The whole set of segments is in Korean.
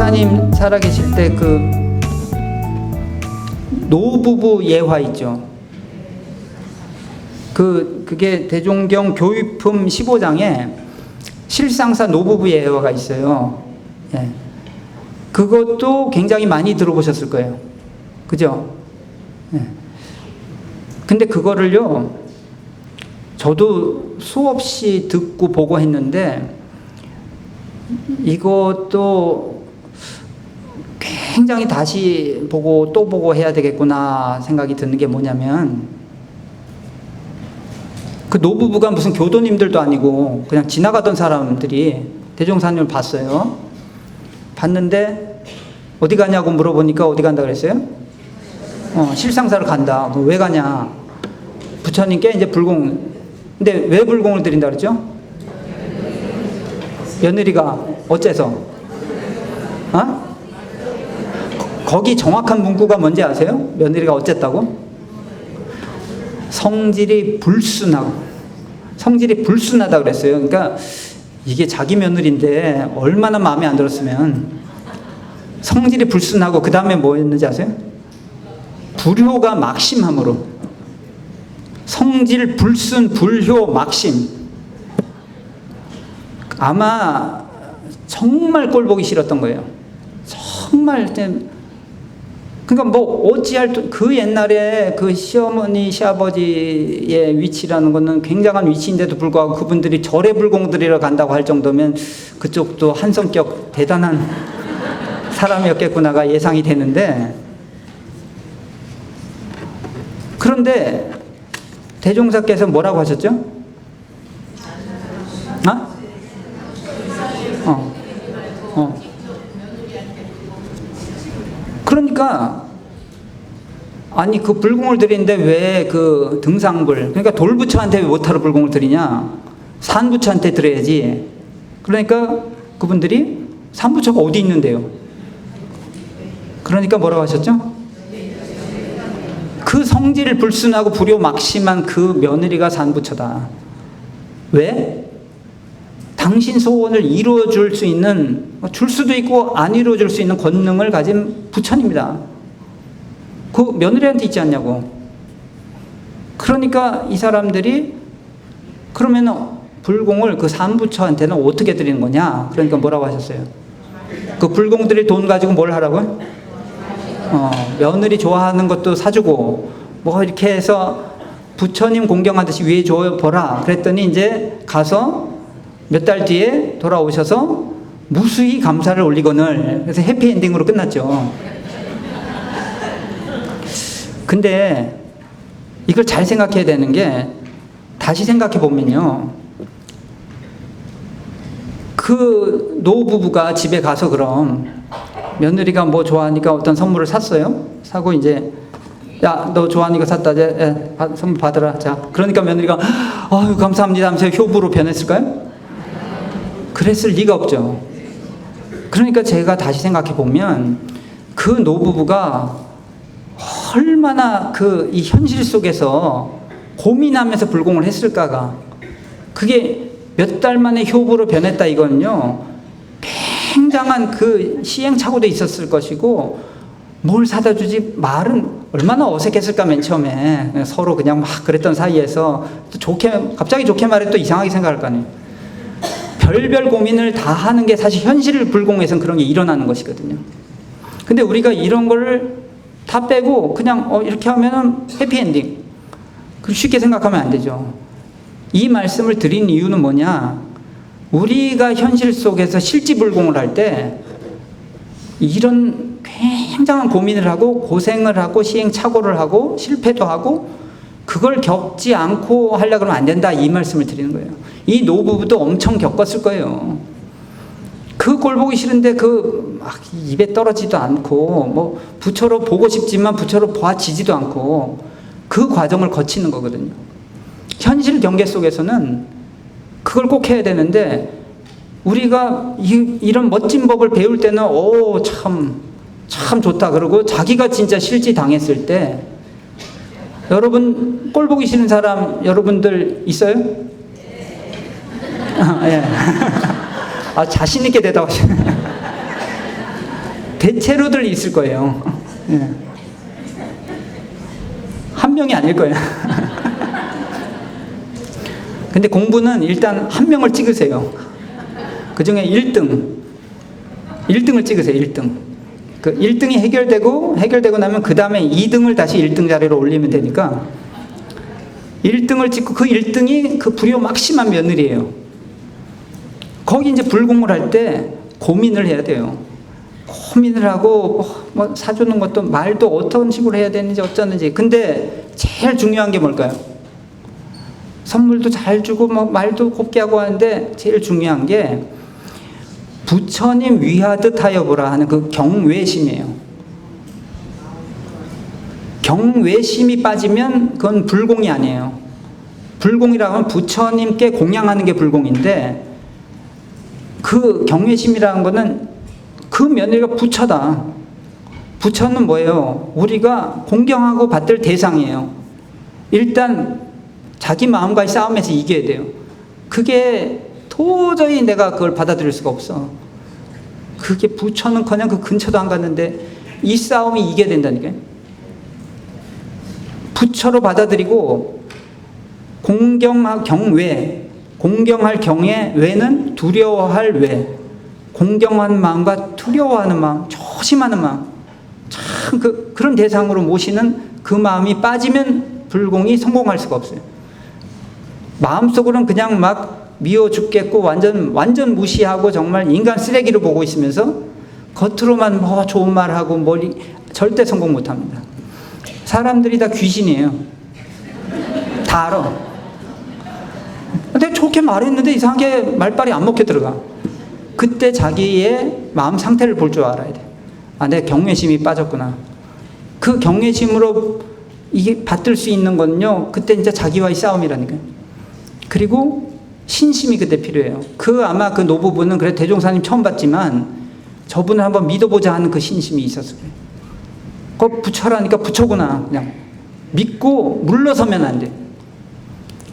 목사님 살아계실 때 그 노부부 예화 있죠. 그게 대종경 교육품 15장에 실상사 노부부 예화가 있어요. 예. 그것도 굉장히 많이 들어보셨을 거예요. 그죠? 예. 근데 그거를요, 저도 수없이 듣고 보고 했는데, 이것도 굉장히 다시 보고 또 보고 해야 되겠구나 생각이 드는 게 뭐냐면, 그 노부부가 무슨 교도님들도 아니고 그냥 지나가던 사람들이 대종사님을 봤어요. 봤는데 어디 가냐고 물어보니까 어디 간다 그랬어요? 실상사를 간다. 왜 가냐? 부처님께 이제 불공. 근데 왜 불공을 드린다 그랬죠? 며느리가 어째서? 거기 정확한 문구가 뭔지 아세요? 며느리가 어쨌다고? 성질이 불순하다 그랬어요. 그러니까 이게 자기 며느리인데 얼마나 마음에 안 들었으면 성질이 불순하고 그 다음에 뭐였는지 아세요? 불효가 막심함으로. 성질 불순 불효 막심. 아마 정말 꼴 보기 싫었던 거예요. 정말. 그러니까 뭐 어찌할 그 옛날에 그 시어머니 시아버지의 위치라는 거는 굉장한 위치인데도 불구하고 그분들이 절에 불공들이러 간다고 할 정도면 그쪽도 한 성격 대단한 사람이었겠구나가 예상이 되는데, 그런데 대종사께서 뭐라고 하셨죠? 그러니까 아니 그 불공을 드리는데 왜 그 등상불, 그러니까 돌부처한테 왜 못하러 불공을 드리냐? 산부처한테 드려야지. 그러니까 그분들이 산부처가 어디 있는데요? 그러니까 뭐라고 하셨죠? 그 성질을 불순하고 불효 막심한 그 며느리가 산부처다. 왜? 당신 소원을 이루어줄 수 있는, 줄 수도 있고 안 이루어줄 수 있는 권능을 가진 부처님이다. 그 며느리한테 있지 않냐고. 그러니까 이 사람들이 그러면 불공을 그 산부처한테는 어떻게 드리는 거냐? 그러니까 뭐라고 하셨어요? 그 불공 드릴 돈 가지고 뭘 하라고요? 며느리 좋아하는 것도 사주고 뭐 이렇게 해서 부처님 공경하듯이 위에 줘보라. 그랬더니 이제 가서 몇 달 뒤에 돌아오셔서 무수히 감사를 올리거늘. 그래서 해피엔딩으로 끝났죠. 근데 이걸 잘 생각해야 되는 게, 다시 생각해 보면요, 그 노부부가 집에 가서 그럼 며느리가 뭐 좋아하니까 어떤 선물을 샀어요. 사고 이제 야, 너 좋아하는 거 샀다. 선물 받으라. 자, 그러니까 며느리가 아유 감사합니다 하면서 효부로 변했을까요? 그랬을 리가 없죠. 그러니까 제가 다시 생각해 보면 그 노부부가 얼마나 그 이 현실 속에서 고민하면서 불공을 했을까가, 그게 몇 달 만에 효부로 변했다 이거는요, 굉장한 그 시행착오도 있었을 것이고, 뭘 사다 주지 말은 얼마나 어색했을까. 맨 처음에 서로 그냥 막 그랬던 사이에서 또 갑자기 좋게 말해 또 이상하게 생각할 거 아니에요. 별별 고민을 다 하는 게 사실 현실 불공에서는 그런 게 일어나는 것이거든요. 근데 우리가 이런 거를 다 빼고 그냥 이렇게 하면은 해피엔딩, 쉽게 생각하면 안 되죠. 이 말씀을 드린 이유는 뭐냐? 우리가 현실 속에서 실지불공을 할 때 이런 굉장한 고민을 하고 고생을 하고 시행착오를 하고 실패도 하고 그걸 겪지 않고 하려고 하면 안 된다, 이 말씀을 드리는 거예요. 이 노부부도 엄청 겪었을 거예요. 그 꼴 보기 싫은데 막 입에 떨어지도 않고 뭐 부처로 보고 싶지만 부처로 봐지지도 않고 그 과정을 거치는 거거든요. 현실 경계 속에서는 그걸 꼭 해야 되는데, 우리가 이런 멋진 법을 배울 때는 참 좋다 그러고 자기가 진짜 실지 당했을 때, 여러분 꼴 보기 싫은 사람 여러분들 있어요? 예. 자신 있게 대답하시네. 대체로들 있을 거예요. 예. 한 명이 아닐 거예요. 근데 공부는 일단 한 명을 찍으세요. 그 중에 1등을 찍으세요. 1등. 그 1등이 해결되고 나면 그 다음에 2등을 다시 1등 자리로 올리면 되니까 1등을 찍고 그 1등이 그 불효 막심한 며느리예요. 거기 이제 불공을 할 때 고민을 해야 돼요. 고민을 하고 뭐 사주는 것도 말도 어떤 식으로 해야 되는지 어쩌는지. 근데 제일 중요한 게 뭘까요? 선물도 잘 주고 뭐 말도 곱게 하고 하는데 제일 중요한 게 부처님 위하듯 하여 보라 하는 그 경외심이에요. 경외심이 빠지면 그건 불공이 아니에요. 불공이라고 하면 부처님께 공양하는 게 불공인데 그 경외심이라는 거는 그 며느리가 부처다. 부처는 뭐예요? 우리가 공경하고 받들 대상이에요. 일단 자기 마음과의 싸움에서 이겨야 돼요. 그게 도저히 내가 그걸 받아들일 수가 없어. 그게 부처는커녕 그 근처도 안 갔는데 이 싸움이 이겨야 된다니까요. 부처로 받아들이고 공경할 경외, 공경할 경외, 외는 두려워할 외. 공경하는 마음과 두려워하는 마음, 조심하는 마음, 참 그런 대상으로 모시는 그 마음이 빠지면 불공이 성공할 수가 없어요. 마음속으로는 그냥 막 미워 죽겠고 완전 무시하고 정말 인간 쓰레기로 보고 있으면서 겉으로만 뭐 좋은 말하고 절대 성공 못합니다. 사람들이 다 귀신이에요. 다 알아. 근데 좋게 말했는데 이상하게 말빨이 안 먹혀 들어가. 그때 자기의 마음 상태를 볼 줄 알아야 돼. 아, 내 경외심이 빠졌구나. 그 경외심으로 이게 받들 수 있는 건요, 그때 이제 자기와의 싸움이라니까요. 그리고 신심이 그때 필요해요. 아마 그 노부부는 그래 대종사님 처음 봤지만 저분을 한번 믿어보자 하는 그 신심이 있었어요. 그 부처라니까 부처구나. 그냥 믿고 물러서면 안 돼.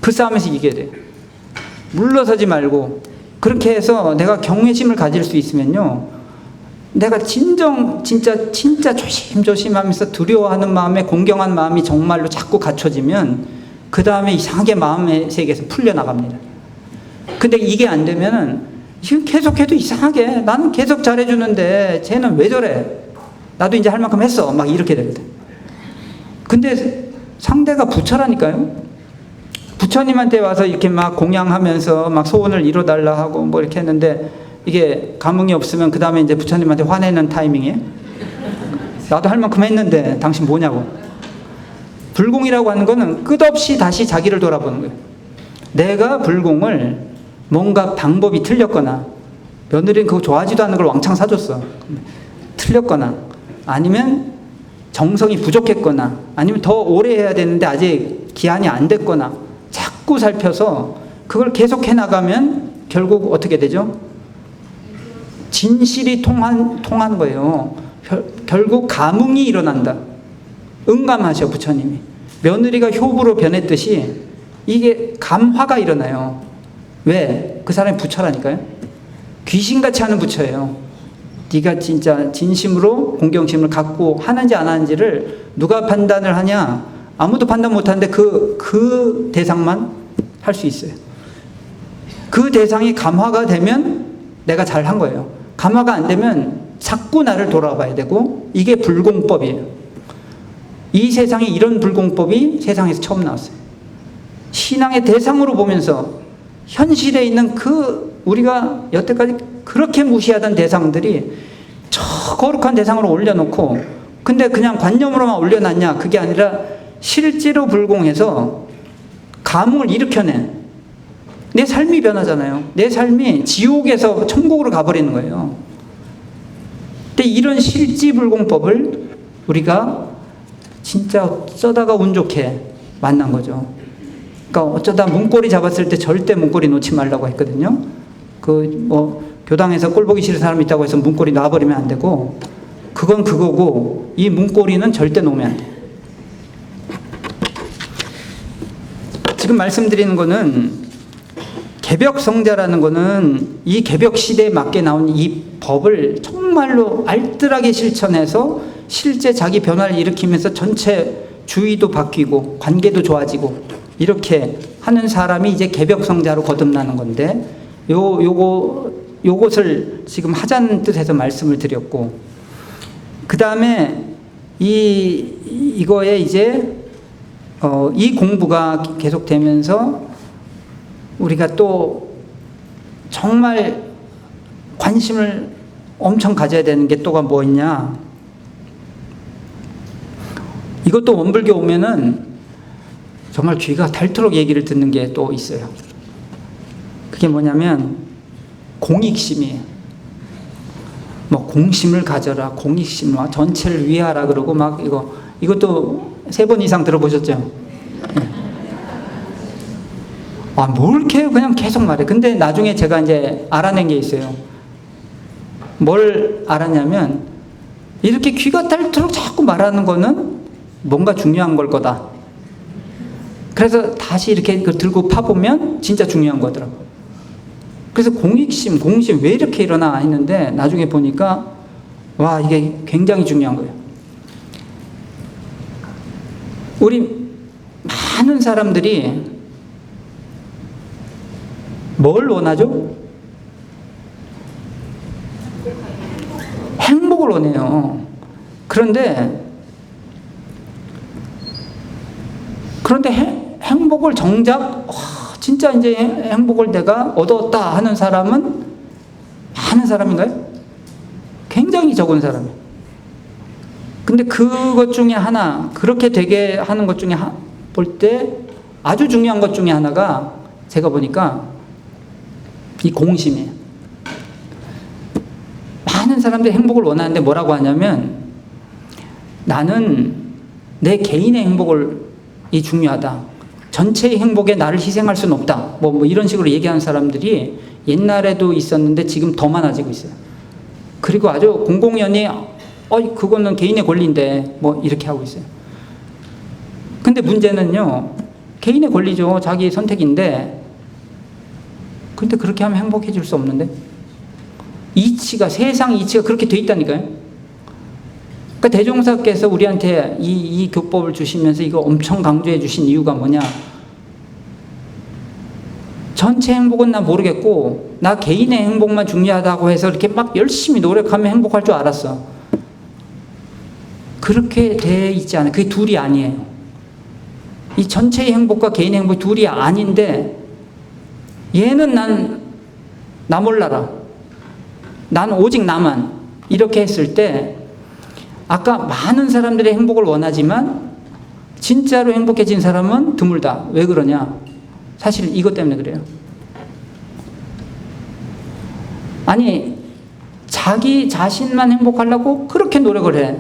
그 싸움에서 이겨야 돼. 물러서지 말고 그렇게 해서 내가 경외심을 가질 수 있으면요, 내가 진짜 조심조심하면서 두려워하는 마음에 공경한 마음이 정말로 자꾸 갖춰지면 그 다음에 이상하게 마음의 세계에서 풀려나갑니다. 근데 이게 안 되면은 지금 계속해도 이상하게 나는 계속 잘해주는데 쟤는 왜 저래? 나도 이제 할 만큼 했어. 막 이렇게 되거든. 근데 상대가 부처라니까요. 부처님한테 와서 이렇게 막 공양하면서 막 소원을 이뤄달라 하고 뭐 이렇게 했는데 이게 감흥이 없으면 그 다음에 이제 부처님한테 화내는 타이밍에 나도 할 만큼 했는데 당신 뭐냐고. 불공이라고 하는 거는 끝없이 다시 자기를 돌아보는 거예요. 내가 불공을 뭔가 방법이 틀렸거나 며느리는 그거 좋아하지도 않는 걸 왕창 사줬어. 틀렸거나 아니면 정성이 부족했거나 아니면 더 오래 해야 되는데 아직 기한이 안 됐거나 자꾸 살펴서 그걸 계속 해나가면 결국 어떻게 되죠? 진실이 통한 거예요. 결국 감흥이 일어난다. 응감하셔 부처님이. 며느리가 효부로 변했듯이 이게 감화가 일어나요. 왜? 그 사람이 부처라니까요. 귀신같이 하는 부처예요. 네가 진짜 진심으로 공경심을 갖고 하는지 안 하는지를 누가 판단을 하냐? 아무도 판단 못하는데 그 대상만 할 수 있어요. 그 대상이 감화가 되면 내가 잘 한 거예요. 감화가 안 되면 자꾸 나를 돌아봐야 되고 이게 불공법이에요. 이 세상에 이런 불공법이 세상에서 처음 나왔어요. 신앙의 대상으로 보면서 현실에 있는 우리가 여태까지 그렇게 무시하던 대상들이 저 거룩한 대상으로 올려놓고 근데 그냥 관념으로만 올려놨냐? 그게 아니라 실제로 불공해서 감흥을 일으켜내. 내 삶이 변하잖아요. 내 삶이 지옥에서 천국으로 가버리는 거예요. 근데 이런 실지불공법을 우리가 진짜 어쩌다가 운 좋게 만난 거죠. 그러니까 어쩌다 문고리 잡았을 때 절대 문고리 놓지 말라고 했거든요. 교당에서 꼴 보기 싫은 사람이 있다고 해서 문고리 놔버리면 안 되고 그건 그거고 이 문고리는 절대 놓으면 안 돼. 지금 말씀드리는 거는 개벽성자라는 거는 이 개벽 시대에 맞게 나온 이 법을 정말로 알뜰하게 실천해서 실제 자기 변화를 일으키면서 전체 주의도 바뀌고 관계도 좋아지고 이렇게 하는 사람이 이제 개벽성자로 거듭나는 건데 요것을 지금 하자는 뜻에서 말씀을 드렸고, 그 다음에 이거에 이제 이 공부가 계속되면서 우리가 또 정말 관심을 엄청 가져야 되는 게 또가 뭐 있냐. 이것도 원불교 오면은 정말 귀가 닳도록 얘기를 듣는 게 또 있어요. 그게 뭐냐면 공익심이에요. 뭐 공심을 가져라, 공익심과 전체를 위하라 그러고 막 이것도 3번 이상 들어보셨죠? 뭘 이렇게 그냥 계속 말해. 근데 나중에 제가 이제 알아낸 게 있어요. 뭘 알았냐면 이렇게 귀가 닳도록 자꾸 말하는 거는 뭔가 중요한 걸 거다. 그래서 다시 이렇게 들고 파보면 진짜 중요한 거더라고. 그래서 공익심, 공심 왜 이렇게 일어나 했는데 나중에 보니까 와, 이게 굉장히 중요한 거예요. 우리 많은 사람들이 뭘 원하죠? 행복을 원해요. 그런데 행복을 정작 진짜 이제 행복을 내가 얻었다 하는 사람은 많은 사람인가요? 굉장히 적은 사람이에요. 근데 그것 중에 하나, 그렇게 되게 하는 것 중에 볼 때 아주 중요한 것 중에 하나가 제가 보니까 이 공심이에요. 많은 사람들이 행복을 원하는데 뭐라고 하냐면 나는 내 개인의 행복이 중요하다. 전체의 행복에 나를 희생할 수는 없다. 뭐 이런 식으로 얘기하는 사람들이 옛날에도 있었는데 지금 더 많아지고 있어요. 그리고 아주 공공연히 그거는 개인의 권리인데 뭐 이렇게 하고 있어요. 근데 문제는요, 개인의 권리죠. 자기 선택인데 근데 그렇게 하면 행복해질 수 없는데? 세상 이치가 그렇게 돼 있다니까요. 그러니까 대종사께서 우리한테 이 교법을 주시면서 이거 엄청 강조해 주신 이유가 뭐냐? 전체 행복은 나 모르겠고 나 개인의 행복만 중요하다고 해서 이렇게 막 열심히 노력하면 행복할 줄 알았어. 그렇게 돼 있지 않아요. 그게 둘이 아니에요. 이 전체의 행복과 개인의 행복 둘이 아닌데 얘는 나 몰라라. 난 오직 나만. 이렇게 했을 때 아까 많은 사람들의 행복을 원하지만 진짜로 행복해진 사람은 드물다. 왜 그러냐? 사실 이것 때문에 그래요. 아니, 자기 자신만 행복하려고 그렇게 노력을 해.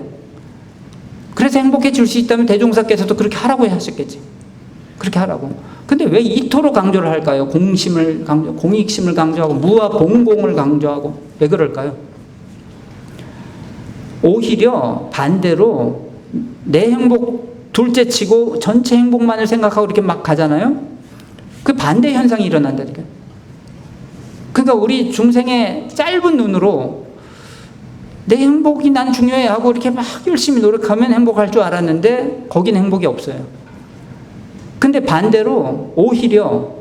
그래서 행복해질 수 있다면 대종사께서도 그렇게 하라고 하셨겠지. 그렇게 하라고. 근데 왜 이토록 강조를 할까요? 공익심을 강조하고 무와 봉공을 강조하고 왜 그럴까요? 오히려 반대로 내 행복 둘째치고 전체 행복만을 생각하고 이렇게 막 가잖아요. 그 반대 현상이 일어난다니까요. 그러니까 우리 중생의 짧은 눈으로 내 행복이 난 중요해 하고 이렇게 막 열심히 노력하면 행복할 줄 알았는데 거긴 행복이 없어요. 근데 반대로 오히려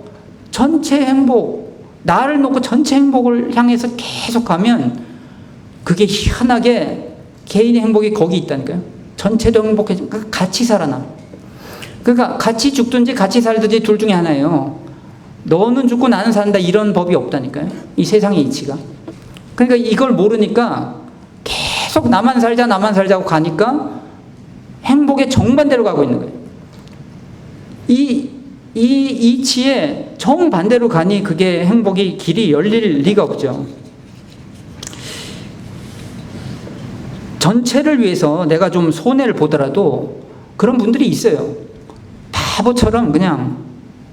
전체 행복, 나를 놓고 전체 행복을 향해서 계속 가면 그게 희한하게 개인의 행복이 거기 있다니까요. 전체도 행복해지면 같이 살아나. 그러니까 같이 죽든지 같이 살든지 둘 중에 하나예요. 너는 죽고 나는 산다 이런 법이 없다니까요. 이 세상의 이치가. 그러니까 이걸 모르니까 계속 나만 살자고 가니까 행복의 정반대로 가고 있는 거예요. 이 이치에 정반대로 가니 그게 행복이 길이 열릴 리가 없죠. 전체를 위해서 내가 좀 손해를 보더라도 그런 분들이 있어요. 바보처럼 그냥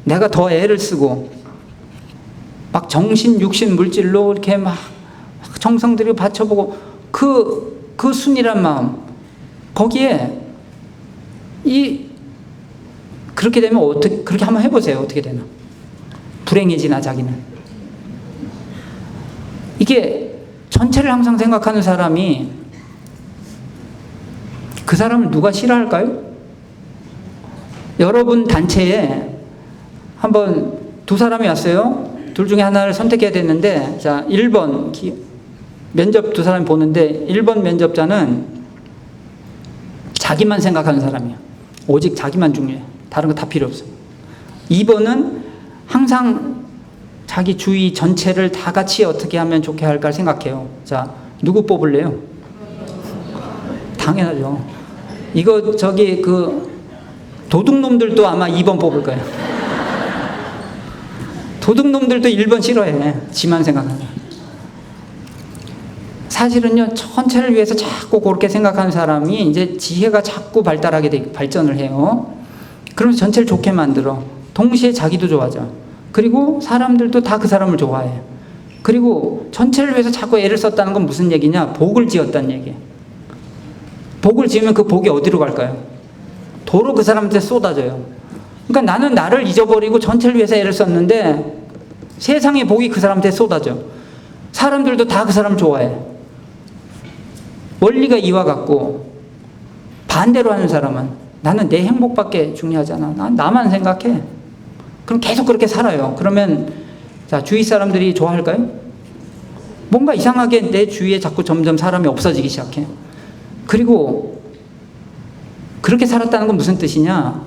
내가 더 애를 쓰고 막 정신, 육신, 물질로 이렇게 막 정성 들여 바쳐보고 그 순이란 마음, 거기에 그렇게 되면 그렇게 한번 해보세요. 어떻게 되나. 불행해지나 자기는. 이게 전체를 항상 생각하는 사람이 그 사람을 누가 싫어할까요? 여러분 단체에 한번 두 사람이 왔어요. 둘 중에 하나를 선택해야 됐는데, 자, 1번 면접 두 사람이 보는데 1번 면접자는 자기만 생각하는 사람이야. 오직 자기만 중요해. 다른 거 다 필요 없어. 2번은 항상 자기 주위 전체를 다 같이 어떻게 하면 좋게 할까 생각해요. 자, 누구 뽑을래요? 당연하죠. 이거 저기 그 도둑놈들도 아마 2번 뽑을 거예요. 도둑놈들도 1번 싫어해. 지만 생각하는. 사실은요, 전체를 위해서 자꾸 그렇게 생각하는 사람이 이제 지혜가 자꾸 발전을 해요. 그러면서 전체를 좋게 만들어. 동시에 자기도 좋아져. 그리고 사람들도 다 그 사람을 좋아해. 그리고 전체를 위해서 자꾸 애를 썼다는 건 무슨 얘기냐? 복을 지었다는 얘기예요. 복을 지으면 그 복이 어디로 갈까요? 도로 그 사람한테 쏟아져요. 그러니까 나는 나를 잊어버리고 전체를 위해서 애를 썼는데 세상의 복이 그 사람한테 쏟아져. 사람들도 다 그 사람을 좋아해. 원리가 이와 같고, 반대로 하는 사람은 나는 내 행복밖에 중요하지 않아. 난 나만 생각해. 그럼 계속 그렇게 살아요. 그러면 자, 주위 사람들이 좋아할까요? 뭔가 이상하게 내 주위에 자꾸 점점 사람이 없어지기 시작해. 그리고 그렇게 살았다는 건 무슨 뜻이냐?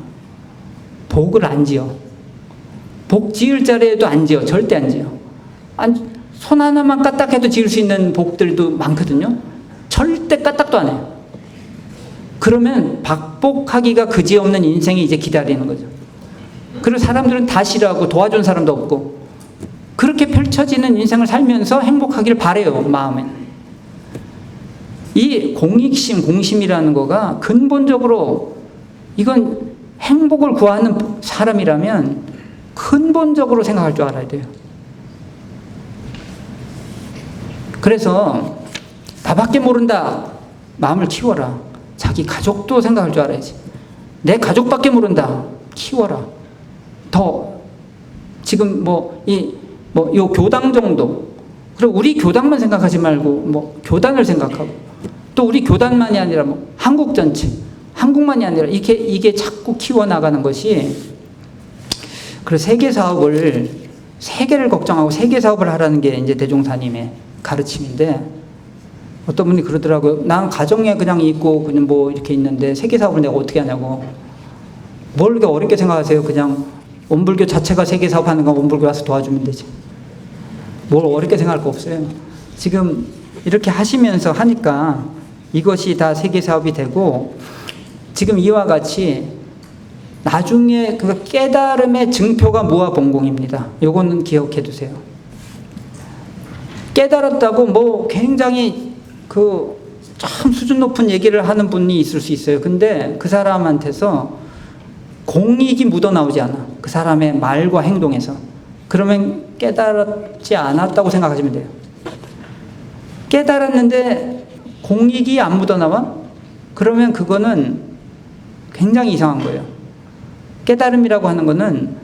복을 안 지어. 복 지을 자리에도 안 지어. 절대 안 지어. 손 하나만 까딱해도 지을 수 있는 복들도 많거든요. 절대 까딱도 안 해요. 그러면 박복하기가 그지없는 인생이 이제 기다리는 거죠. 그리고 사람들은 다 싫어하고 도와준 사람도 없고, 그렇게 펼쳐지는 인생을 살면서 행복하기를 바래요, 마음에. 이 공익심, 공심이라는 거가 근본적으로, 이건 행복을 구하는 사람이라면 근본적으로 생각할 줄 알아야 돼요. 그래서 나밖에 모른다, 마음을 키워라. 자기 가족도 생각할 줄 알아야지. 내 가족밖에 모른다, 키워라. 더 지금 요 교당 정도, 그리고 우리 교당만 생각하지 말고 교단을 생각하고, 또 우리 교단만이 아니라 한국 전체, 한국만이 아니라 이게 자꾸 키워나가는 것이, 그래서 세계를 걱정하고 세계 사업을 하라는 게 이제 대종사님의 가르침인데, 어떤 분이 그러더라고요. 난 가정에 그냥 있고 그냥 이렇게 있는데 세계 사업을 내가 어떻게 하냐고. 뭘 그렇게 어렵게 생각하세요? 그냥 원불교 자체가 세계 사업 하는 건 원불교 와서 도와주면 되지. 뭘 어렵게 생각할 거 없어요. 지금 이렇게 하니까 이것이 다 세계 사업이 되고, 지금 이와 같이 나중에 그 깨달음의 증표가 무아봉공입니다. 요거는 기억해 두세요. 깨달았다고 굉장히 참 수준 높은 얘기를 하는 분이 있을 수 있어요. 근데 그 사람한테서 공익이 묻어나오지 않아. 그 사람의 말과 행동에서. 그러면 깨달지 않았다고 생각하시면 돼요. 깨달았는데 공익이 안 묻어나와? 그러면 그거는 굉장히 이상한 거예요. 깨달음이라고 하는 거는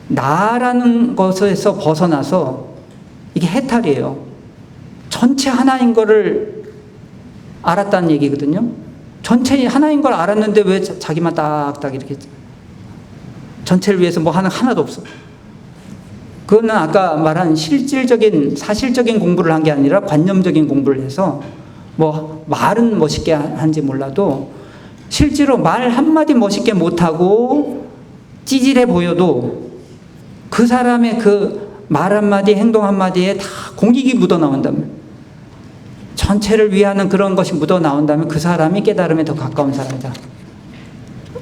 나라는 것에서 벗어나서 이게 해탈이에요. 전체 하나인 거를 알았다는 얘기거든요. 전체 하나인 걸 알았는데 왜 자기만 딱딱 이렇게 전체를 위해서 하는 하나도 없어. 그거는 아까 말한 실질적인 사실적인 공부를 한 게 아니라 관념적인 공부를 해서 말은 멋있게 한지 몰라도 실제로 말 한마디 멋있게 못하고 찌질해 보여도 그 사람의 그 말 한마디 행동 한마디에 다 공익이 묻어나온다면, 전체를 위하는 그런 것이 묻어나온다면 그 사람이 깨달음에 더 가까운 사람이다.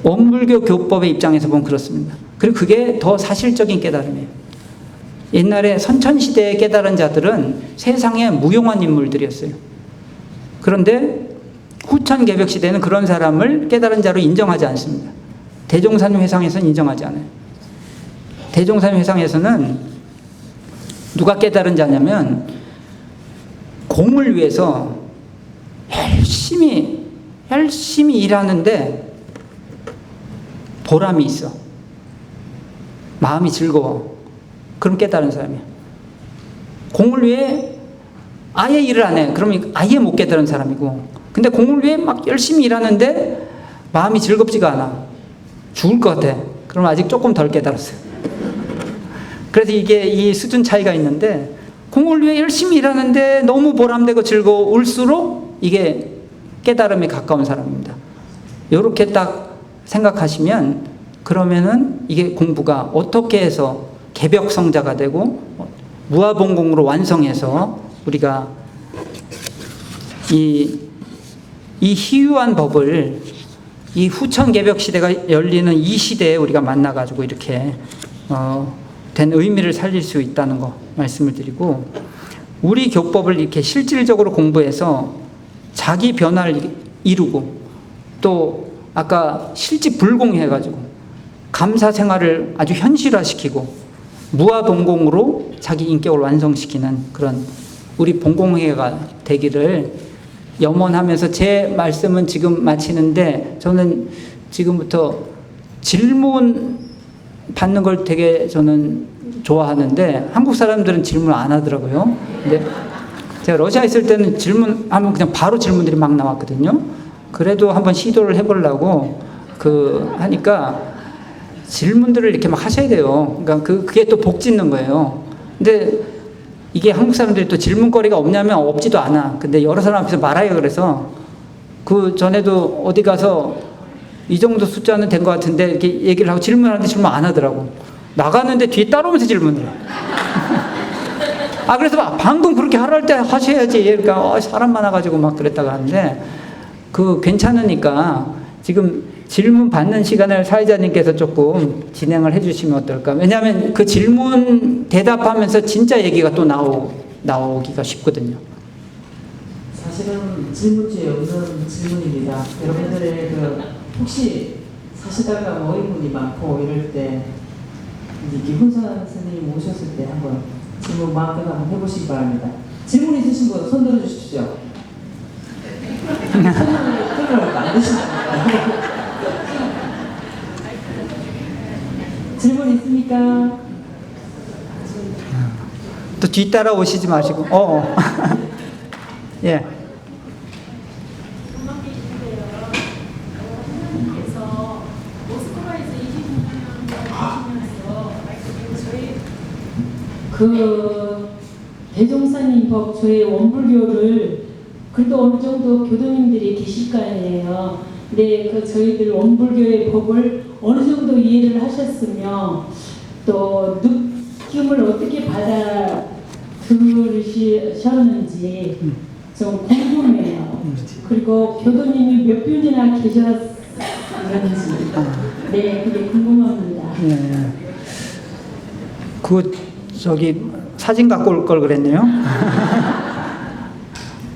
원불교 교법의 입장에서 보면 그렇습니다. 그리고 그게 더 사실적인 깨달음이에요. 옛날에 선천시대에 깨달은 자들은 세상에 무용한 인물들이었어요. 그런데 후천 개벽시대는 그런 사람을 깨달은 자로 인정하지 않습니다. 대종사님 회상에서는 인정하지 않아요. 대종사님 회상에서는 누가 깨달은 자냐면 공을 위해서 열심히 일하는데 보람이 있어. 마음이 즐거워. 그럼 깨달은 사람이야. 공을 위해 아예 일을 안 해. 그러면 아예 못 깨달은 사람이고. 근데 공을 위해 막 열심히 일하는데 마음이 즐겁지가 않아. 죽을 것 같아. 그럼 아직 조금 덜 깨달았어요. 그래서 이게 이 수준 차이가 있는데, 공을 위해 열심히 일하는데 너무 보람되고 즐거울수록 이게 깨달음에 가까운 사람입니다. 이렇게 딱 생각하시면, 그러면은 이게 공부가 어떻게 해서 개벽성자가 되고 무아봉공으로 완성해서 우리가 이 희유한 법을, 이 후천개벽 시대가 열리는 이 시대에 우리가 만나가지고 이렇게 된 의미를 살릴 수 있다는 거 말씀을 드리고, 우리 교법을 이렇게 실질적으로 공부해서 자기 변화를 이루고, 또 아까 실지불공해가지고 감사 생활을 아주 현실화시키고 무아봉공으로 자기 인격을 완성시키는 그런 우리 봉공회가 되기를 염원하면서, 제 말씀은 지금 마치는데, 저는 지금부터 질문 받는 걸 되게 저는 좋아하는데 한국 사람들은 질문 안 하더라고요. 근데 제가 러시아에 있을 때는 질문하면 그냥 바로 질문들이 막 나왔거든요. 그래도 한번 시도를 해보려고 하니까 질문들을 이렇게 막 하셔야 돼요. 그러니까 그게 또 복 짓는 거예요. 근데 이게 한국 사람들이 또 질문거리가 없냐면 없지도 않아. 근데 여러 사람 앞에서 말아요. 그래서 그 전에도 어디 가서 이 정도 숫자는 된 것 같은데 이렇게 얘기를 하고 질문하는데 질문 안 하더라고. 나가는데 뒤에 따라오면서 질문을 해. 그래서 방금 그렇게 하랄 때 하셔야지. 그러니까 사람 많아가지고 막 그랬다가 하는데, 괜찮으니까 지금 질문 받는 시간을 사회자님께서 조금 진행을 해주시면 어떨까. 왜냐하면 그 질문 대답하면서 진짜 얘기가 또 나오기가 쉽거든요. 사실은 질문지에 없는 질문입니다. 여러분들의 혹시 사시다가 뭐 의문이 많고 이럴 때 이제 기훈사 선생님 오셨을 때 한번 질문 마음껏 한번 해보시기 바랍니다. 질문 있으신 분 손 들어주십시오. 손을 안 드신다니까. 질문 있습니까? 또 뒤따라 오시지 마시고. 예. 대종사님 법 저희 원불교를 그래도 어느 정도 교도님들이 계실 거 아니에요. 근데 저희들 원불교의 법을 어느 정도 이해를 하셨으며 또 느낌을 어떻게 받아들으셨는지 좀 궁금해요. 그리고 교도님이 몇 분이나 계셨는지 그게 궁금합니다. 네. 사진 갖고 올 걸 그랬네요.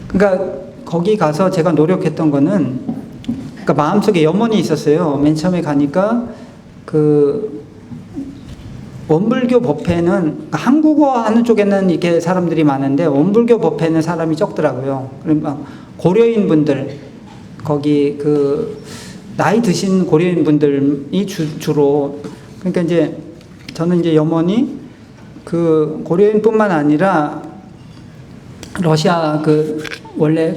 그러니까 거기 가서 제가 노력했던 거는, 그러니까 마음속에 염원이 있었어요. 맨 처음에 가니까 원불교 법회는, 그러니까 한국어 하는 쪽에는 이렇게 사람들이 많은데 원불교 법회는 사람이 적더라고요. 그러니까 고려인 분들, 거기 나이 드신 고려인 분들이 주로, 그러니까 이제 저는 이제 염원이 고려인뿐만 아니라 러시아 원래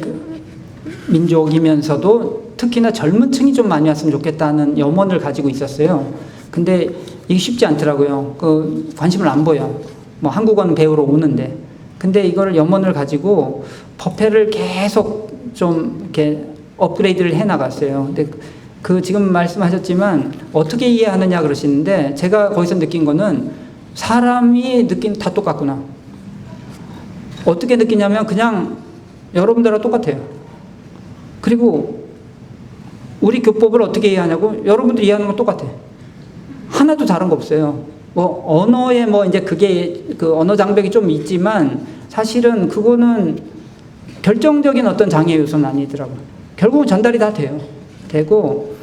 민족이면서도 특히나 젊은 층이 좀 많이 왔으면 좋겠다는 염원을 가지고 있었어요. 근데 이게 쉽지 않더라고요. 관심을 안 보여. 뭐 한국어는 배우러 오는데. 근데 이걸 염원을 가지고 법회를 계속 좀 이렇게 업그레이드를 해 나갔어요. 근데 지금 말씀하셨지만 어떻게 이해하느냐 그러시는데, 제가 거기서 느낀 거는 사람이 느낀 다 똑같구나. 어떻게 느끼냐면 그냥 여러분들하고 똑같아요. 그리고 우리 교법을 어떻게 이해하냐고, 여러분들 이해하는 건 똑같아. 하나도 다른 거 없어요. 뭐 언어에 이제 그게 언어 장벽이 좀 있지만 사실은 그거는 결정적인 어떤 장애 요소는 아니더라고요. 결국은 전달이 다 되고,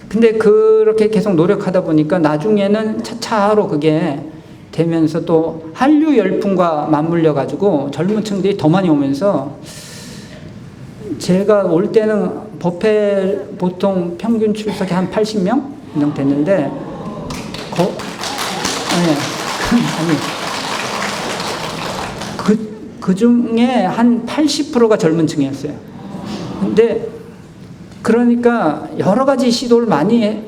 근데 그렇게 계속 노력하다 보니까 나중에는 차차로 그게 되면서 또 한류 열풍과 맞물려 가지고 젊은 층들이 더 많이 오면서, 제가 올 때는 법회 보통 평균 출석이 한 80명 정도 됐는데, 아니 그 중에 한 80%가 젊은 층이었어요. 근데 그러니까 여러 가지 시도를 많이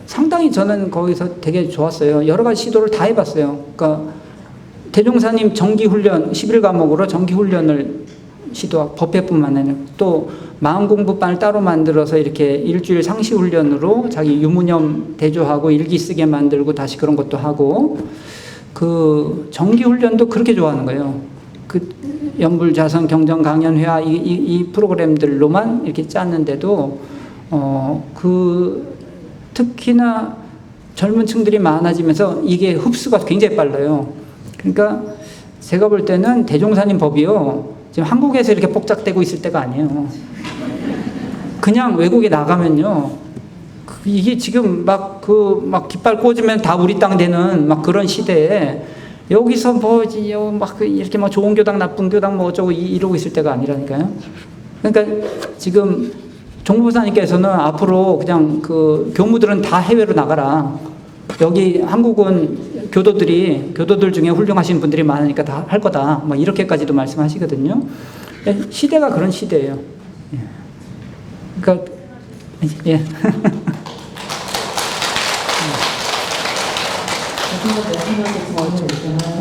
상당히 저는 거기서 되게 좋았어요. 여러 가지 시도를 다 해봤어요. 그러니까 대종사님 정기훈련 11과목으로 정기훈련을 시도하고 법회뿐만 아니라 또 마음공부반을 따로 만들어서 이렇게 일주일 상시훈련으로 자기 유무념 대조하고 일기 쓰게 만들고 다시 그런 것도 하고 그 정기훈련도 그렇게 좋아하는 거예요. 그 연불자선 경전강연회화 이 프로그램들로만 이렇게 짰는데도 그 특히나 젊은 층들이 많아지면서 이게 흡수가 굉장히 빨라요. 그러니까 제가 볼 때는 대종사님 법이요. 지금 한국에서 이렇게 복잡되고 있을 때가 아니에요. 그냥 외국에 나가면요. 이게 지금 막 깃발 꽂으면 다 우리 땅 되는 막 그런 시대에 여기서 막 이렇게 막 좋은 교당, 나쁜 교당 뭐 어쩌고 이러고 있을 때가 아니라니까요. 그러니까 지금 종부사님께서는 앞으로 그냥 그 교무들은 다 해외로 나가라. 여기 한국은 교도들 중에 훌륭하신 분들이 많으니까 다 할 거다. 뭐 이렇게까지도 말씀하시거든요. 시대가 그런 시대예요. 그러니까 예.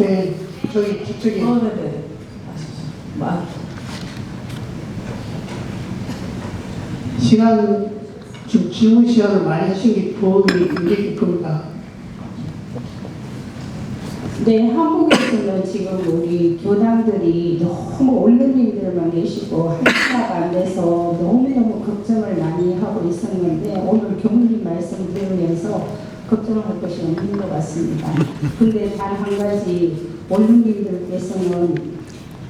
네, 저기 네네. 지금 질문 시간을 많이 하신 게 도움이 굉장히 깊습니다. 네, 한국에서는 지금 우리 교당들이 너무 언론님들만 계시고 한시가 안 돼서 너무너무 걱정을 많이 하고 있었는데 오늘 교무님 말씀 들으면서 걱정할 것이 없는 것 같습니다. 근데 단 한 가지 언론님들께서는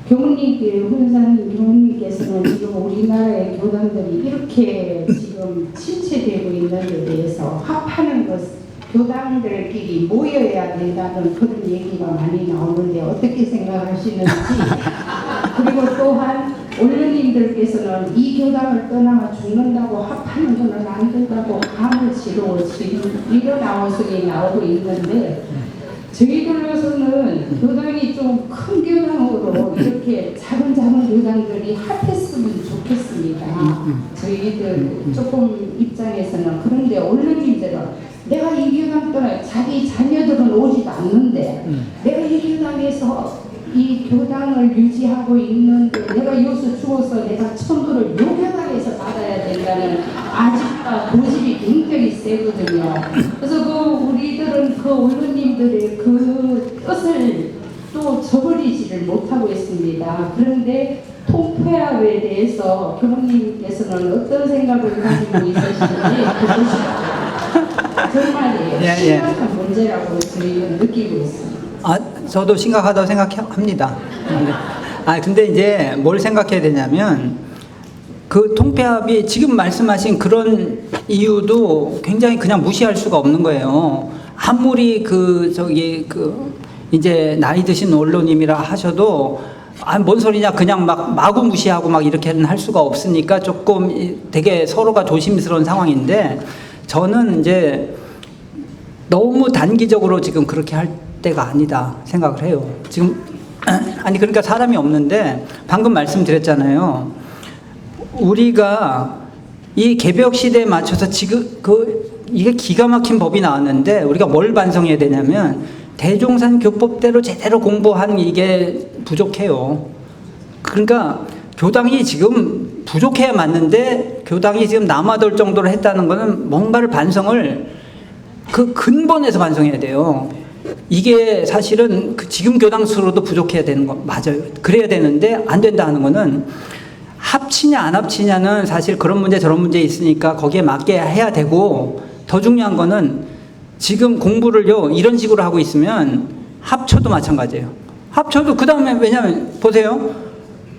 훈사님 교무님께서는 지금 우리나라의 교단들이 이렇게 지금 침체되고 있는 데 대해서 합하는 것, 교단들끼리 모여야 된다는 그런 얘기가 많이 나오는데 어떻게 생각하시는지 그리고 또한 언론님들께서는 이 교단을 떠나 죽는다고 합하는 것은 안 된다고 강을치로 지금 이런 아우성이 나오고 있는데 저희들로서는 교당이 좀 큰 교당으로 이렇게 작은 교당들이 합했으면 좋겠습니다. 저희들 조금 입장에서는. 그런데 언론님들은 내가 이 교당 떠나 자기 자녀들은 오지도 않는데 내가 이 교당에서 이 교당을 유지하고 있는데 내가 여기서 죽어서 내가 천도를 요 교당에서 받아야 된다는 아직과 고집이 굉장히 세거든요. 그래서 그 우리들은 그 언론님들의 그 뜻을 또 저버리지를 못하고 있습니다. 그런데 통폐합에 대해서 교무님께서는 어떤 생각을 가지고 있으신지 그것이 정말 심각한 문제라고 저희는 느끼고 있습니다. 저도 심각하다고 생각합니다. 근데 이제 뭘 생각해야 되냐면 그 통폐합이 지금 말씀하신 그런 이유도 굉장히 그냥 무시할 수가 없는 거예요. 아무리 이제 나이 드신 언론님이라 하셔도 뭔 소리냐 그냥 마구 무시하고 막 이렇게는 할 수가 없으니까 조금 되게 서로가 조심스러운 상황인데 저는 이제 너무 단기적으로 지금 그렇게 할 때가 아니다 생각을 해요. 지금 그러니까 사람이 없는데 방금 말씀드렸잖아요. 우리가 이 개벽 시대에 맞춰서 지금 이게 기가 막힌 법이 나왔는데 우리가 뭘 반성해야 되냐면 대종산 교법대로 제대로 공부한 이게 부족해요. 그러니까 교당이 지금 부족해야 맞는데 교당이 지금 남아돌 정도로 했다는 거는 뭔가를 반성을 그 근본에서 반성해야 돼요. 이게 사실은 지금 교당 수로도 부족해야 되는 거 맞아요. 그래야 되는데 안 된다 하는 거는 합치냐 안 합치냐는 사실 그런 문제 저런 문제 있으니까 거기에 맞게 해야 되고 더 중요한 거는 지금 공부를요 이런 식으로 하고 있으면 합쳐도 마찬가지예요. 합쳐도 그 다음에 왜냐면 보세요.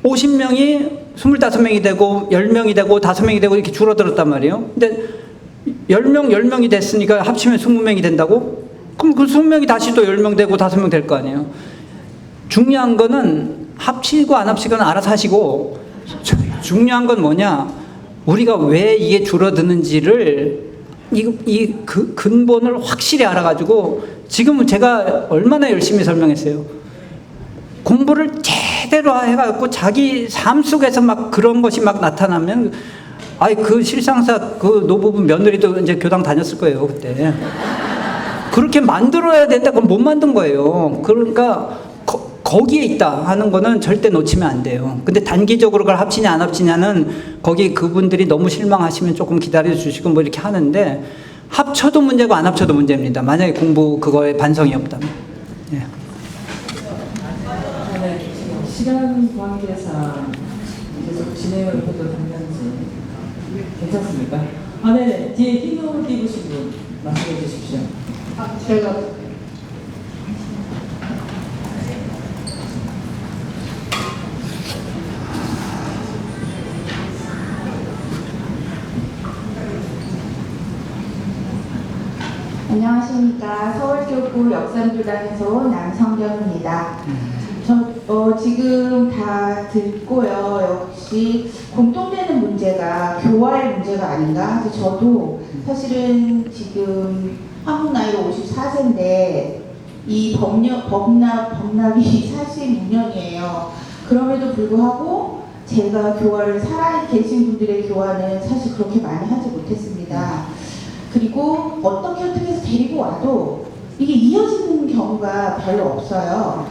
50명이 25명이 되고 10명이 되고 5명이 되고 이렇게 줄어들었단 말이에요. 근데 10명이 됐으니까 합치면 20명이 된다고? 그럼 그 20명이 다시 또 10명 되고 5명 될 거 아니에요. 중요한 거는 합치고 안 합치고는 알아서 하시고 중요한 건 뭐냐? 우리가 왜 이게 줄어드는지를 그 근본을 확실히 알아가지고 지금은 제가 얼마나 열심히 설명했어요. 공부를 제대로 해갖고 자기 삶 속에서 막 그런 것이 막 나타나면, 아이, 그 실상사 그 노부부 며느리도 이제 교당 다녔을 거예요, 그때. 그렇게 만들어야 된다, 그건 못 만든 거예요. 그러니까, 거기에 있다 하는 거는 절대 놓치면 안 돼요. 근데 단기적으로 그걸 합치냐 안 합치냐는 거기 그분들이 너무 실망하시면 조금 기다려 주시고 뭐 이렇게 하는데, 합쳐도 문제고 안 합쳐도 문제입니다. 만약에 공부 그거에 반성이 없다면. 예. 네, 시간 관계상 계속 진행을 해도 되는지 괜찮습니까? 아, 네, 뒤에 흰 옷 입으신 분 말씀해 주십시오. 제가 안녕하십니까. 서울교구 역삼교단에서 온 남성경입니다. 지금 다 듣고요. 역시 공통되는 문제가 교화의 문제가 아닌가. 저도 사실은 지금 한국 나이로 54세인데 이 법납이 46년이에요. 그럼에도 불구하고 제가 교화를 살아계신 분들의 교화는 사실 그렇게 많이 하지 못했습니다. 그리고 어떻게 해서 데리고 와도 이게 이어지는 경우가 별로 없어요.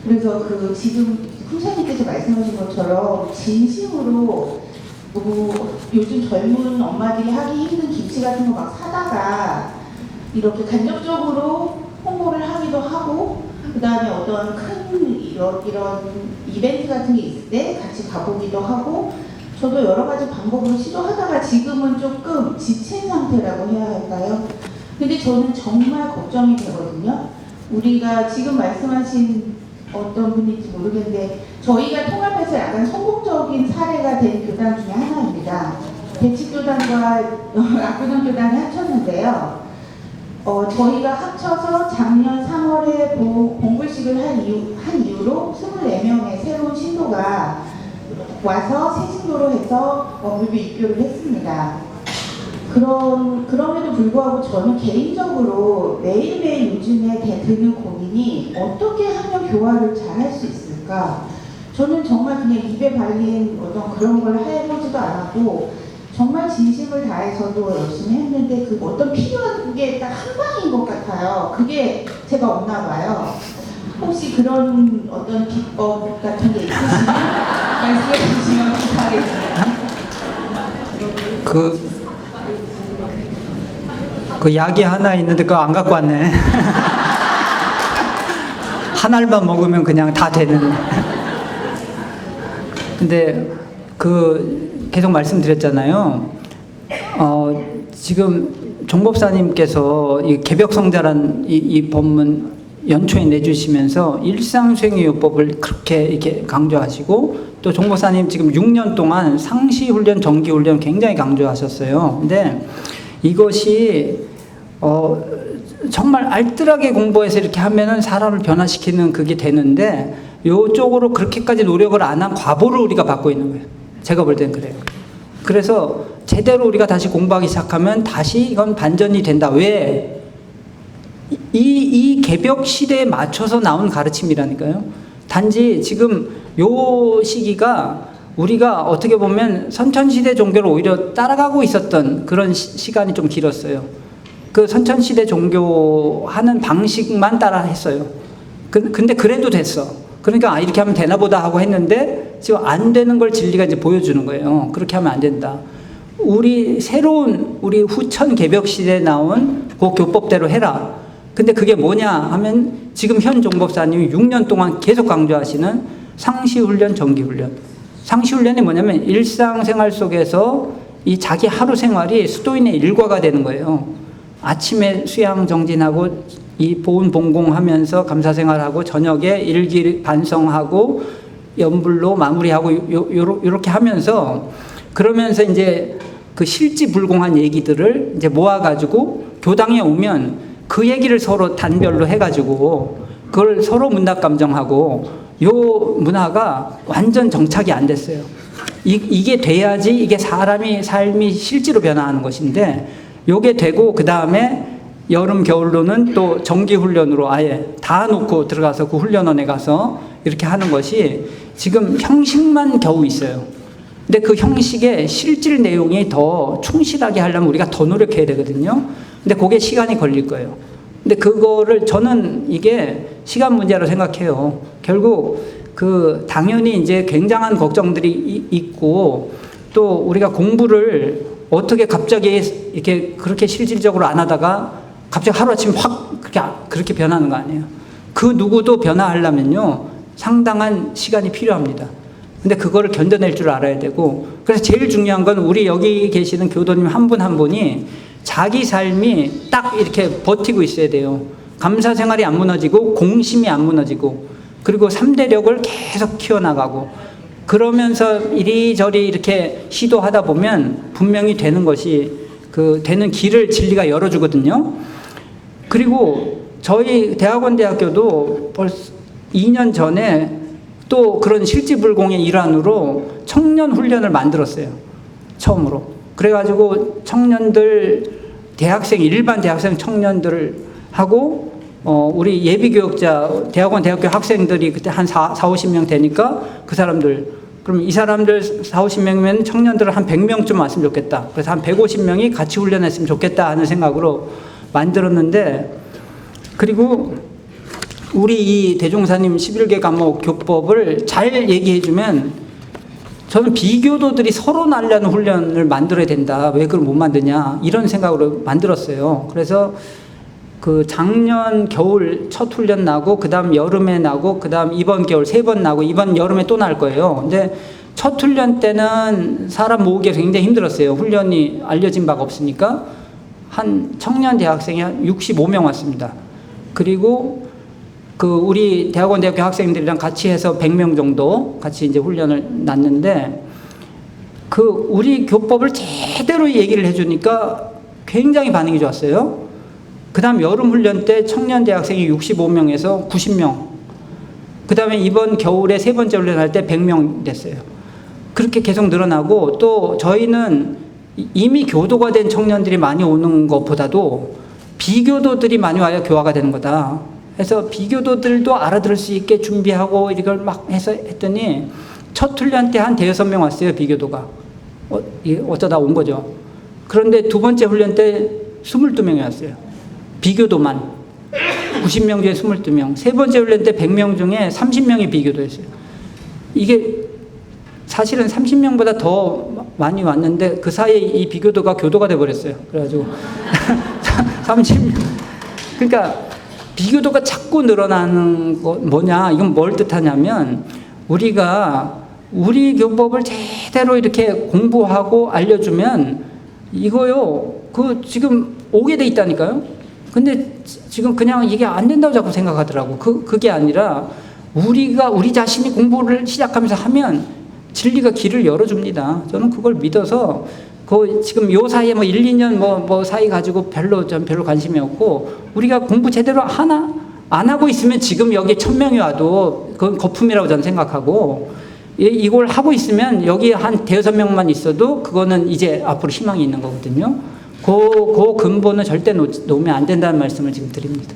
그래서 지금 훈사님께서 말씀하신 것처럼 진심으로 요즘 젊은 엄마들이 하기 힘든 김치 같은 거 막 사다가 이렇게 간접적으로 홍보를 하기도 하고, 그 다음에 어떤 큰 이런 이벤트 같은 게 있을 때 같이 가보기도 하고, 저도 여러 가지 방법으로 시도하다가 지금은 조금 지친 상태라고 해야 할까요? 근데 저는 정말 걱정이 되거든요. 우리가 지금 말씀하신 어떤 분인지 모르겠는데 저희가 통합해서 약간 성공적인 사례가 된 교단 중에 하나입니다. 대치교단과 압구정교단이 합쳤는데요. 저희가 합쳐서 작년 3월에 봉불식을 한 이후로 24명의 새로운 신도가 와서 새 신도로 해서 원불교 입교를 했습니다. 그럼에도 불구하고 저는 개인적으로 매일매일 요즘에 드는 고민이 어떻게 하면 교화를 잘 할 수 있을까? 저는 정말 그냥 입에 발린 어떤 그런 걸 해보지도 않았고 정말 진심을 다해서도 열심히 했는데 그 어떤 필요한 게 딱 한 방인 것 같아요. 그게 제가 없나 봐요. 혹시 그런 어떤 비법 같은 게 있으시면 말씀해 주시면 감사하겠습니다. 그 약이 하나 있는데 그거 안 갖고 왔네. 한 알만 먹으면 그냥 다 되는. 근데 계속 말씀드렸잖아요. 지금 종법사님께서 이 개벽성자란 이 법문 연초에 내주시면서 일상수행요법을 그렇게 이렇게 강조하시고, 또 종법사님 지금 6년 동안 상시훈련, 정기훈련 굉장히 강조하셨어요. 근데 이것이 정말 알뜰하게 공부해서 이렇게 하면은 사람을 변화시키는 그게 되는데, 요쪽으로 그렇게까지 노력을 안 한 과보를 우리가 받고 있는 거예요. 제가 볼 땐 그래요. 그래서 제대로 우리가 다시 공부하기 시작하면 다시 이건 반전이 된다. 왜? 이 개벽 시대에 맞춰서 나온 가르침이라니까요. 단지 지금 요 시기가 우리가 어떻게 보면 선천시대 종교를 오히려 따라가고 있었던 그런 시간이 좀 길었어요. 그 선천시대 종교 하는 방식만 따라 했어요. 근데 그래도 됐어. 그러니까 이렇게 하면 되나 보다 하고 했는데 지금 안 되는 걸 진리가 이제 보여주는 거예요. 그렇게 하면 안 된다. 우리 후천 개벽 시대에 나온 그 교법대로 해라. 근데 그게 뭐냐 하면 지금 현 종법사님이 6년 동안 계속 강조하시는 상시훈련, 정기훈련. 상시훈련이 뭐냐면 일상생활 속에서 이 자기 하루 생활이 수도인의 일과가 되는 거예요. 아침에 수양 정진하고 이 보훈 봉공하면서 감사생활하고 저녁에 일기 반성하고 연불로 마무리하고 요렇게 하면서, 그러면서 이제 그 실지불공한 얘기들을 이제 모아가지고 교당에 오면 그 얘기를 서로 단별로 해가지고 그걸 서로 문학감정하고, 요 문화가 완전 정착이 안 됐어요. 이게 돼야지 이게 삶이 실제로 변화하는 것인데, 요게 되고 그 다음에 여름 겨울로는 또 정기훈련으로 아예 다 놓고 들어가서 그 훈련원에 가서 이렇게 하는 것이 지금 형식만 겨우 있어요. 근데 그 형식의 실질 내용이 더 충실하게 하려면 우리가 더 노력해야 되거든요. 근데 그게 시간이 걸릴 거예요. 근데 그거를 저는 이게 시간 문제로 생각해요. 결국 그 당연히 이제 굉장한 걱정들이 있고 또 우리가 공부를 어떻게 갑자기 이렇게 그렇게 실질적으로 안 하다가 갑자기 하루아침에 확 그렇게 변하는 거 아니에요. 그 누구도 변화하려면요 상당한 시간이 필요합니다. 근데 그거를 견뎌낼 줄 알아야 되고, 그래서 제일 중요한 건 우리 여기 계시는 교도님 한 분 한 분이 자기 삶이 딱 이렇게 버티고 있어야 돼요. 감사 생활이 안 무너지고 공심이 안 무너지고 그리고 3대력을 계속 키워나가고 그러면서 이리저리 이렇게 시도하다 보면 분명히 되는 것이 그 되는 길을 진리가 열어주거든요. 그리고 저희 대학원대학교도 벌써 2년 전에 또 그런 실지불공의 일환으로 청년 훈련을 만들었어요. 처음으로. 그래가지고 청년들, 대학생, 일반 대학생 청년들을 하고, 우리 예비교육자, 대학원, 대학교 학생들이 그때 한 40-50명 되니까 그 사람들, 그럼 이 사람들 40-50명이면 청년들을 한 100명쯤 왔으면 좋겠다. 그래서 한 150명이 같이 훈련했으면 좋겠다 하는 생각으로 만들었는데, 그리고 우리 이 대종사님 11개 과목 교법을 잘 얘기해주면 저는 비교도들이 서로 날려는 훈련을 만들어야 된다. 왜 그걸 못 만드냐. 이런 생각으로 만들었어요. 그래서 그 작년 겨울 첫 훈련 나고, 그 다음 여름에 나고, 그 다음 이번 겨울 3번 나고, 이번 여름에 또 날 거예요. 근데 첫 훈련 때는 사람 모으기가 굉장히 힘들었어요. 훈련이 알려진 바가 없으니까. 한 청년 대학생이 한 65명 왔습니다. 그리고 그 우리 대학원 대학교 학생들이랑 같이 해서 100명 정도 같이 이제 훈련을 났는데, 그 우리 교법을 제대로 얘기를 해주니까 굉장히 반응이 좋았어요. 그 다음 여름 훈련 때 청년 대학생이 65명에서 90명. 그 다음에 이번 겨울에 3번째 훈련할 때 100명 됐어요. 그렇게 계속 늘어나고, 또 저희는 이미 교도가 된 청년들이 많이 오는 것보다도 비교도들이 많이 와야 교화가 되는 거다. 그래서 비교도들도 알아들을 수 있게 준비하고 이걸 막 해서 했더니 첫 훈련 때 한 5-6명 왔어요, 비교도가. 어쩌다 온 거죠. 그런데 두 번째 훈련 때 22명이 왔어요. 비교도만. 90명 중에 22명. 세 번째 훈련 때 100명 중에 30명이 비교도였어요. 이게 사실은 30명보다 더 많이 왔는데 그 사이에 이 비교도가 교도가 돼버렸어요. 그래가지고 30명. 그러니까 비교도가 자꾸 늘어나는 거 뭐냐, 이건 뭘 뜻하냐면 우리가 우리 교법을 제대로 이렇게 공부하고 알려주면 이거요, 그 지금 오게 돼 있다니까요. 근데 지금 그냥 이게 안 된다고 자꾸 생각하더라고. 그게 아니라 우리가 우리 자신이 공부를 시작하면서 하면 진리가 길을 열어줍니다. 저는 그걸 믿어서 그 지금 요 사이에 뭐 1-2년 뭐 사이 가지고 전 별로 관심이 없고, 우리가 공부 제대로 하나? 안 하고 있으면 지금 여기 1000명이 와도 그건 거품이라고 저는 생각하고, 이걸 하고 있으면 여기 한 5-6명만 있어도 그거는 이제 앞으로 희망이 있는 거거든요. 그 근본은 절대 놓으면 안 된다는 말씀을 지금 드립니다.